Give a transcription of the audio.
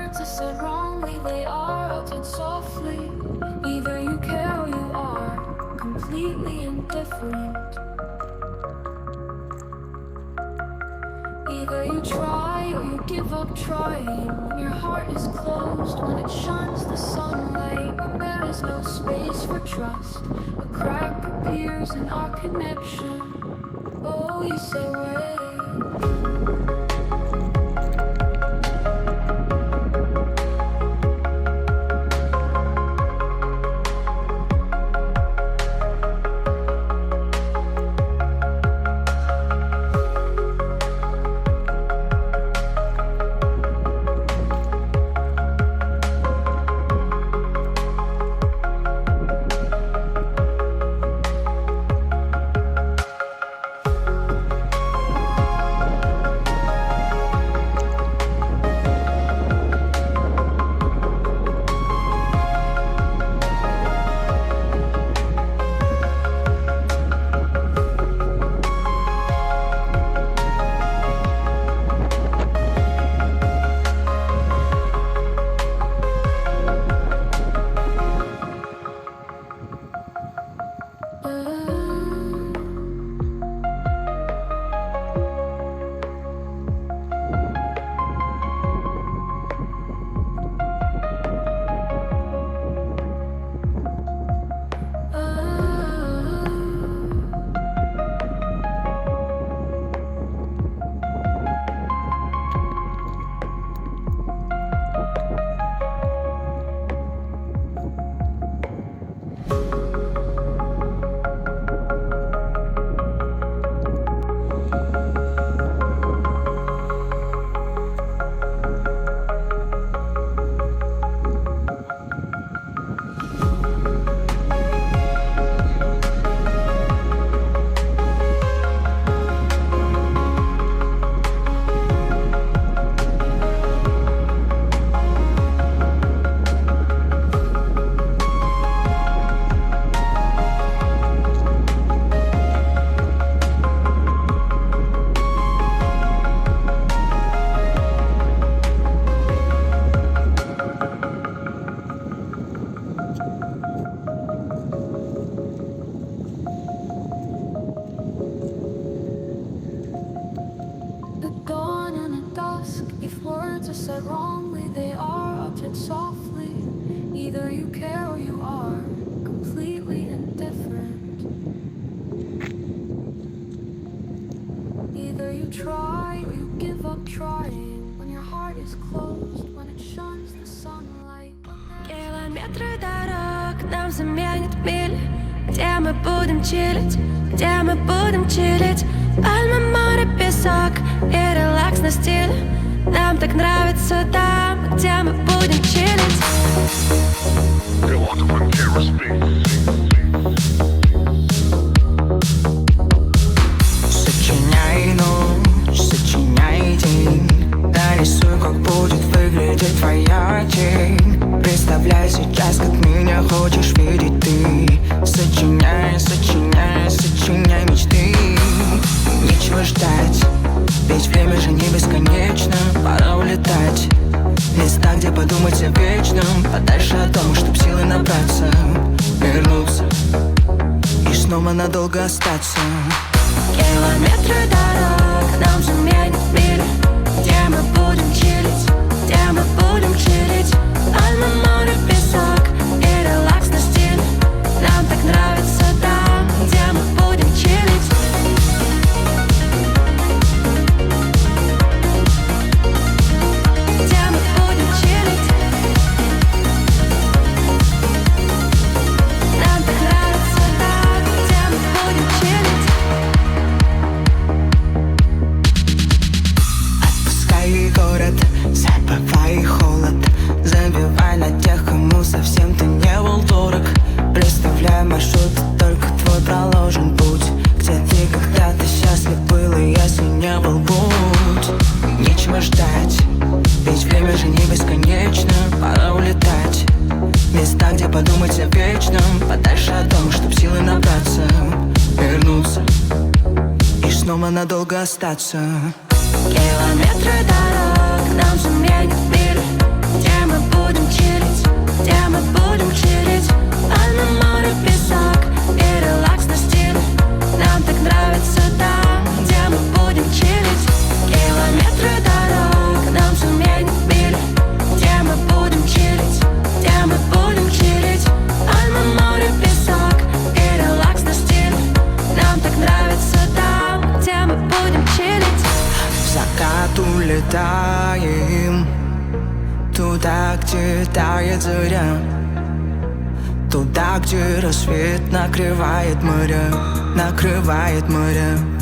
words are said wrongly, they are uttered softly. Either you care or you are completely indifferent. Either you try or you give up trying. When your heart is closed, when it shines the sunlight, when there is no space for trust, a crack appears in our connection. Oh, you say wait. Километры дорог нам заменят мили. Где мы будем чилить, где мы будем чилить. Пальмы, море, песок и релакс на стиле. Нам так нравится там, где мы будем чилить. Сочиняй ночь, сочиняй день. Нарисуй, как будет выглядеть твоя тень. Представляй сейчас, как меня хочешь видеть ты. Сочиняй, сочиняй, сочиняй мечты. Нечего ждать, ведь время же не бесконечно. Пора улетать в места, где подумать о вечном. Подальше от дома, чтоб силы набраться, вернуться и снова надолго остаться. Километры дорог нам заменят мили. Где мы будем чилить, где мы будем чилить. Пальмы, море, песок и релакс на стиле. Нам так нравится там, где мы будем чилить. Где мы будем чилить. Нам так нравится там, где мы будем чилить. Отпускай город, забывай холод. Забивай на тех, кому совсем ты не был дорог. Представляй маршрут, только твой проложен путь. Где ты когда-то счастлив был, и если не был, будь. Нечего ждать, ведь время же не бесконечно. Пора улетать в места, где подумать о вечном. Подальше от дома, чтоб силы набраться, вернуться и снова надолго остаться. Километры дорог нам заменят мили. Где взлетает заря, туда, где рассвет накрывает море, накрывает море.